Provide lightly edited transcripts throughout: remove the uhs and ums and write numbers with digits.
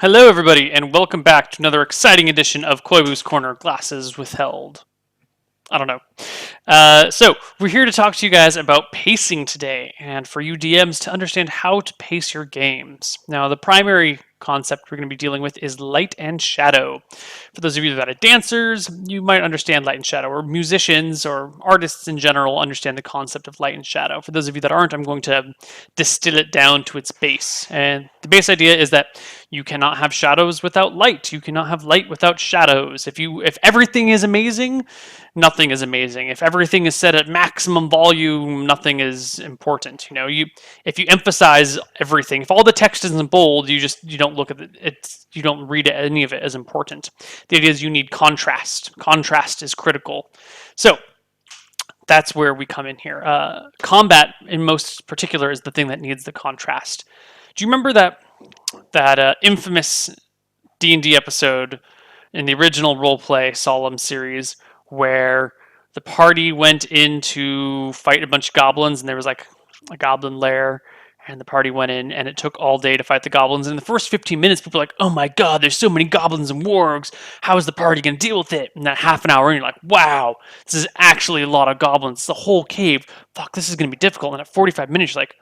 Hello, everybody, and welcome back to another exciting edition of Koibu's Corner Glasses Withheld. I don't know. So, we're here to talk to you guys about pacing today, and for you DMs to understand how to pace your games. Now, the primary concept we're going to be dealing with is light and shadow. For those of you that are dancers, you might understand light and shadow, or musicians or artists in general understand the concept of light and shadow. For those of you that aren't, I'm going to distill it down to its base. And the base idea is that you cannot have shadows without light. You cannot have light without shadows. If everything is amazing, nothing is amazing. If everything is set at maximum volume, nothing is important. If you emphasize everything, if all the text is in bold, you don't look at it. You don't read any of it as important. The idea is you need contrast. Contrast is critical. So that's where we come in here. Combat, in most particular, is the thing that needs the contrast. Do you remember that infamous D&D episode in the original roleplay Solemn series where the party went in to fight a bunch of goblins and there was like a goblin lair and the party went in and it took all day to fight the goblins. And in the first 15 minutes, people were like, oh my god, there's so many goblins and wargs. How is the party going to deal with it? And that half an hour in, you're like, wow, this is actually a lot of goblins. The whole cave. Fuck, this is going to be difficult. And at 45 minutes, you're like,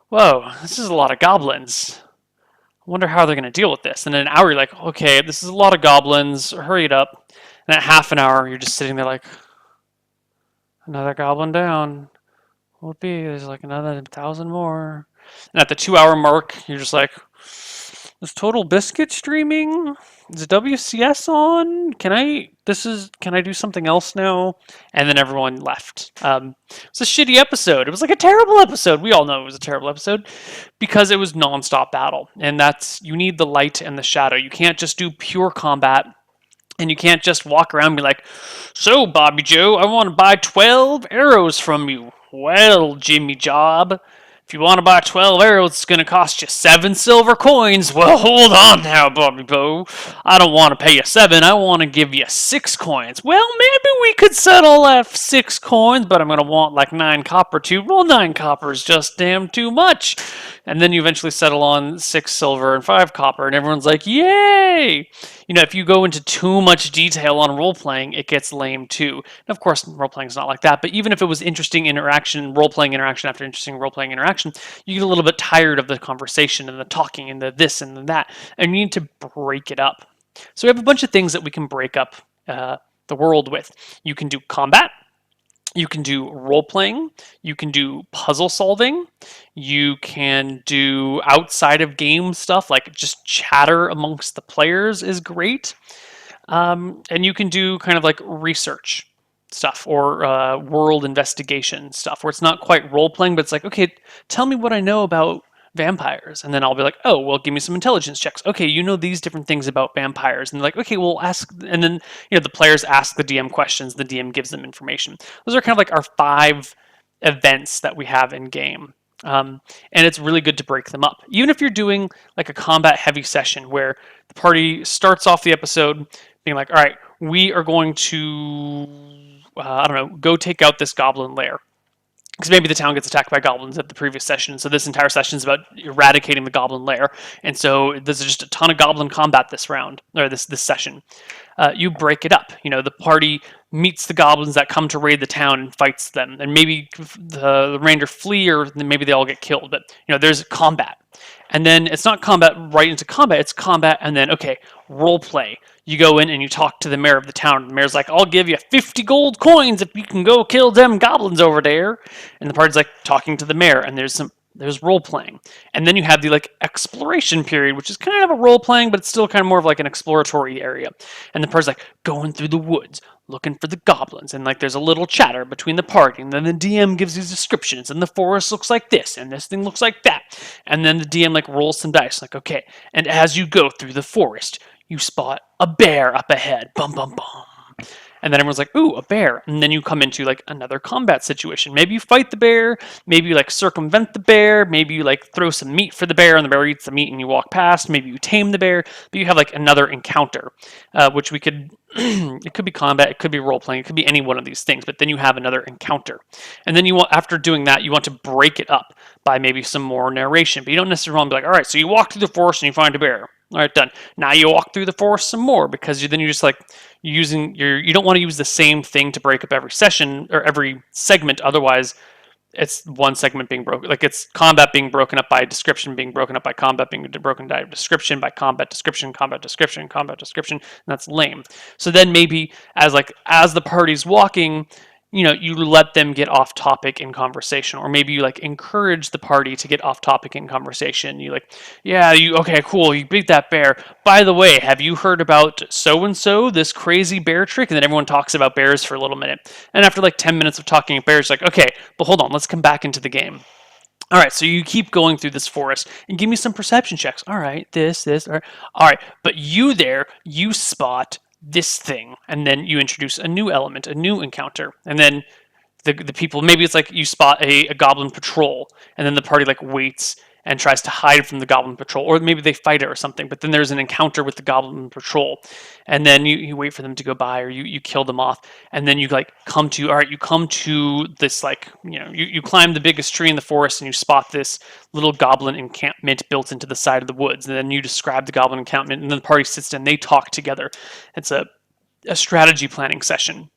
whoa, this is a lot of goblins. I wonder how they're going to deal with this. And in an hour, you're like, okay, this is a lot of goblins. Hurry it up. And at half an hour, you're just sitting there like, another goblin down. Will it be? There's like another 1,000 more. And at the 2 hour mark, you're just like, is Total Biscuit streaming? Is WCS on? Can I do something else now? And then everyone left. It's a shitty episode. It was like a terrible episode. We all know it was a terrible episode because it was nonstop battle. And you need the light and the shadow. You can't just do pure combat. And you can't just walk around and be like, so, Bobby Joe, I want to buy 12 arrows from you. Well, Jimmy Job, if you want to buy 12 arrows, it's going to cost you 7 silver coins. Well, hold on now, Bobby Bo. I don't want to pay you 7. I want to give you 6 coins. Well, maybe we could settle at 6 coins, but I'm going to want like 9 copper too. Well, 9 copper is just damn too much. And then you eventually settle on 6 silver and 5 copper, and everyone's like, yay! If you go into too much detail on role-playing, it gets lame too. And of course, role-playing is not like that, but even if it was interesting interaction, role-playing interaction after interesting role-playing interaction, you get a little bit tired of the conversation and the talking and the this and the that, and you need to break it up. So we have a bunch of things that we can break up the world with. You can do combat. You can do role-playing, you can do puzzle solving, you can do outside of game stuff, like just chatter amongst the players is great. And you can do kind of like research stuff or world investigation stuff, where it's not quite role-playing, but it's like, okay, tell me what I know about vampires. And then I'll be like, oh, well, give me some intelligence checks. Okay, you know these different things about vampires. And they're like, okay, well, ask. And then, the players ask the DM questions. The DM gives them information. Those are kind of like our 5 events that we have in game. And it's really good to break them up. Even if you're doing like a combat heavy session where the party starts off the episode being like, all right, we are going to, I don't know, go take out this goblin lair. Because maybe the town gets attacked by goblins at the previous session, so this entire session is about eradicating the goblin lair, and so there's just a ton of goblin combat this round, or this session. You break it up. The party meets the goblins that come to raid the town and fights them, and maybe the remainder flee, or maybe they all get killed, but there's combat. And then it's not combat right into combat, it's combat and then, okay, role play. You go in and you talk to the mayor of the town. The mayor's like, I'll give you 50 gold coins if you can go kill them goblins over there. And the party's like talking to the mayor, and there's role playing. And then you have the like exploration period, which is kind of a role playing, but it's still kind of more of like an exploratory area. And the party's like going through the woods, looking for the goblins, and like there's a little chatter between the party, and then the DM gives these descriptions, and the forest looks like this, and this thing looks like that. And then the DM like rolls some dice, like, okay, and as you go through the forest, you spot a bear up ahead. Bum, bum, bum. And then everyone's like, ooh, a bear. And then you come into like another combat situation. Maybe you fight the bear. Maybe you like circumvent the bear. Maybe you like throw some meat for the bear and the bear eats the meat and you walk past. Maybe you tame the bear. But you have like another encounter, which we could, it could be combat, it could be role playing, it could be any one of these things. But then you have another encounter. And then after doing that, you want to break it up by maybe some more narration. But you don't necessarily want to be like, all right, so you walk through the forest and you find a bear. All right, done. Now you walk through the forest some more because then you're just like using your. You don't want to use the same thing to break up every session or every segment. Otherwise, it's one segment being broken. Like it's combat being broken up by description, being broken up by combat, being broken by description, by combat description, combat description, combat description. And that's lame. So then maybe as the party's walking, you let them get off topic in conversation, or maybe you like encourage the party to get off topic in conversation. You like, yeah, you okay, cool, you beat that bear. By the way, have you heard about so and so, this crazy bear trick? And then everyone talks about bears for a little minute. And after like 10 minutes of talking about bears, like, okay, but hold on, let's come back into the game. All right, so you keep going through this forest and give me some perception checks. All right, this, all right, but you spot this thing, and then you introduce a new element, a new encounter, and then the people, maybe it's like you spot a goblin patrol, and then the party like waits and tries to hide from the goblin patrol, or maybe they fight it or something, but then there's an encounter with the goblin patrol, and then you wait for them to go by, or you kill them off, and then you like come to, all right, you come to this like, you climb the biggest tree in the forest and you spot this little goblin encampment built into the side of the woods, and then you describe the goblin encampment, and then the party sits down, they talk together. It's a strategy planning session.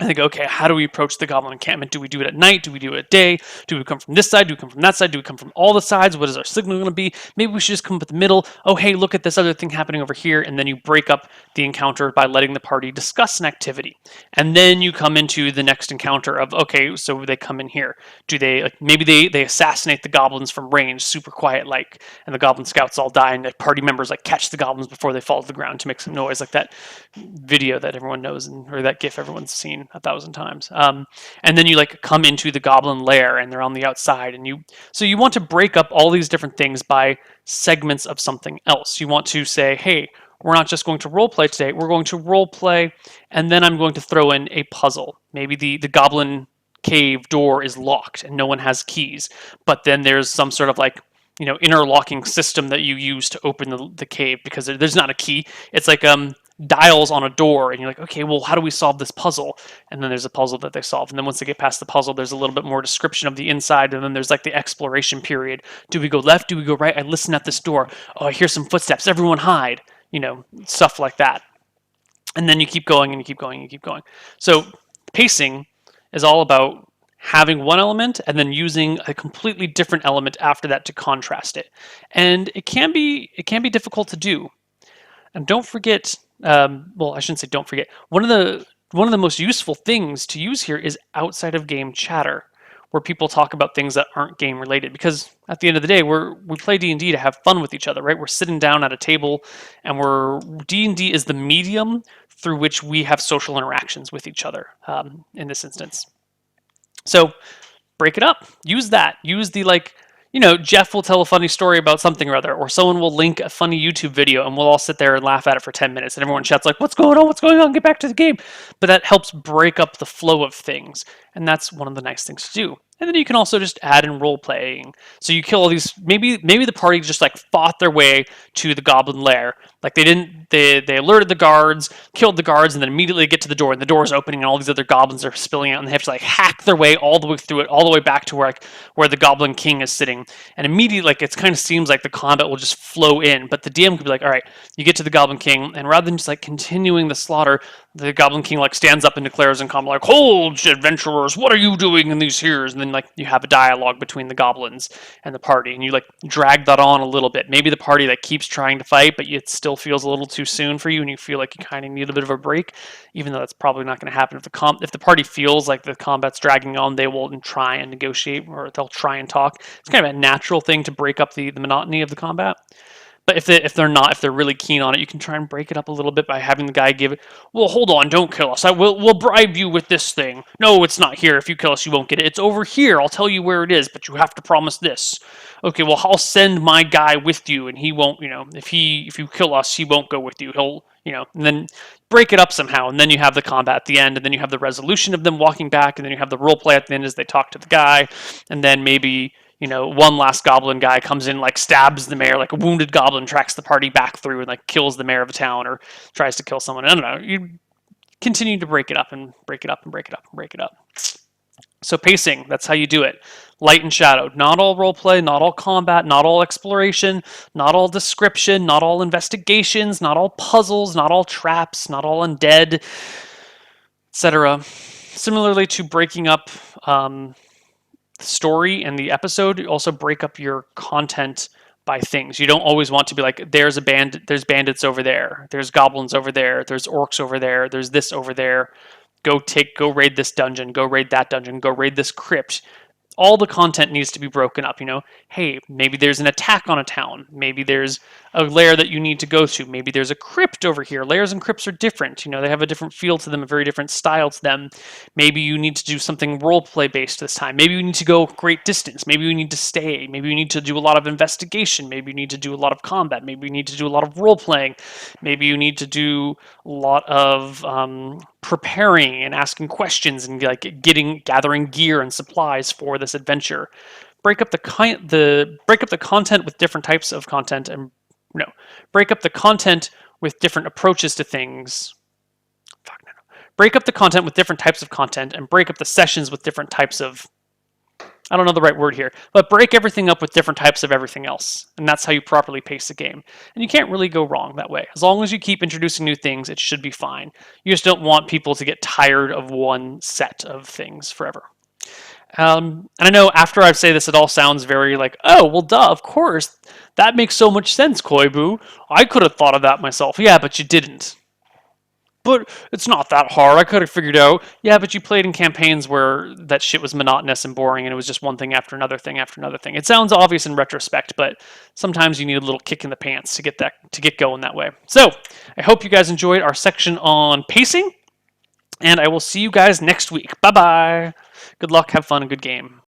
I think, okay, how do we approach the goblin encampment? Do we do it at night? Do we do it at day? Do we come from this side? Do we come from that side? Do we come from all the sides? What is our signal going to be? Maybe we should just come up at the middle. Oh, hey, look at this other thing happening over here. And then you break up the encounter by letting the party discuss an activity. And then you come into the next encounter of, okay, so they come in here. Do they, like, maybe they assassinate the goblins from range, super quiet, like, and the goblin scouts all die, and the party members like catch the goblins before they fall to the ground to make some noise, like that video that everyone knows, or that GIF everyone's seen 1,000 times. And then you like come into the goblin lair, and they're on the outside, and you want to break up all these different things by segments of something else. You want to say, hey, we're not just going to role play today. We're going to role play, and then I'm going to throw in a puzzle. Maybe the goblin cave door is locked and no one has keys, but then there's some sort of like interlocking system that you use to open the cave, because there's not a key. It's like dials on a door, and you're like, okay, well, how do we solve this puzzle? And then there's a puzzle that they solve, and then once they get past the puzzle, there's a little bit more description of the inside, and then there's like the exploration period. Do we go left? Do we go right? I listen at this door. Oh, I hear some footsteps. Everyone hide. Stuff like that. And then you keep going and you keep going and you keep going. So pacing is all about having one element and then using a completely different element after that to contrast it. And it can be difficult to do. And don't forget, well, I shouldn't say don't forget. One of the most useful things to use here is outside of game chatter, where people talk about things that aren't game related. Because at the end of the day, we play D&D to have fun with each other, right? We're sitting down at a table, and D&D is the medium through which we have social interactions with each other. In this instance, so break it up. Use that. Use the Jeff will tell a funny story about something or other, or someone will link a funny YouTube video, and we'll all sit there and laugh at it for 10 minutes, and everyone shouts like, what's going on? What's going on? Get back to the game. But that helps break up the flow of things, and that's one of the nice things to do. And then you can also just add in role playing. So you kill all these, maybe the party just like fought their way to the goblin lair. Like they alerted the guards, killed the guards, and then immediately get to the door, and the door is opening, and all these other goblins are spilling out, and they have to like hack their way all the way through it, all the way back to where the goblin king is sitting. And immediately, like, it kind of seems like the combat will just flow in, but the DM could be like, all right, you get to the goblin king, and rather than just like continuing the slaughter, the goblin king like stands up and declares in combat like, hold, adventurers, what are you doing in these heres? And then like you have a dialogue between the goblins and the party, and you like drag that on a little bit. Maybe the party like keeps trying to fight, but it still feels a little too soon for you, and you feel like you kind of need a bit of a break, even though that's probably not going to happen. If the party feels like the combat's dragging on, they will try and negotiate, or they'll try and talk. It's kind of a natural thing to break up the monotony of the combat. But if they're really keen on it, you can try and break it up a little bit by having the guy give it, well, hold on, don't kill us. We'll bribe you with this thing. No, it's not here. If you kill us, you won't get it. It's over here. I'll tell you where it is, but you have to promise this. Okay, well, I'll send my guy with you, and he won't, if you kill us, he won't go with you. He'll, and then break it up somehow, and then you have the combat at the end, and then you have the resolution of them walking back, and then you have the role play at the end as they talk to the guy, and then maybe one last goblin guy comes in, like stabs the mayor, like a wounded goblin tracks the party back through and like kills the mayor of a town, or tries to kill someone. I don't know. You continue to break it up and break it up and break it up and break it up. So pacing, that's how you do it. Light and shadow. Not all roleplay, not all combat, not all exploration, not all description, not all investigations, not all puzzles, not all traps, not all undead, etc. Similarly to breaking up the story and the episode, you also break up your content by things. You don't always want to be like, there's bandits over there, there's goblins over there, there's orcs over there, there's this over there. Go raid this dungeon, go raid that dungeon, go raid this crypt. All the content needs to be broken up. Hey, maybe there's an attack on a town, maybe there's a lair that you need to go to, maybe there's a crypt over here. Lairs and crypts are different. They have a different feel to them, a very different style to them. Maybe you need to do something role play based this time. Maybe you need to go great distance. Maybe you need to stay. Maybe you need to do a lot of investigation. Maybe you need to do a lot of combat. Maybe you need to do a lot of role playing. Maybe you need to do a lot of preparing and asking questions and gathering gear and supplies for this adventure. Break up the content with different types of content, and no, break up the content with different approaches to things. Break up the content with different types of content, and break up the sessions with different types of, I don't know the right word here, but break everything up with different types of everything else. And that's how you properly pace the game. And you can't really go wrong that way. As long as you keep introducing new things, it should be fine. You just don't want people to get tired of one set of things forever. And I know after I say this, it all sounds very like, oh, well, duh, of course. That makes so much sense, Koibu. I could have thought of that myself. Yeah, but you didn't. But it's not that hard. I could have figured out. Yeah, but you played in campaigns where that shit was monotonous and boring, and it was just one thing after another thing after another thing. It sounds obvious in retrospect, but sometimes you need a little kick in the pants to get going that way. So I hope you guys enjoyed our section on pacing, and I will see you guys next week. Bye bye. Good luck, have fun, and good game.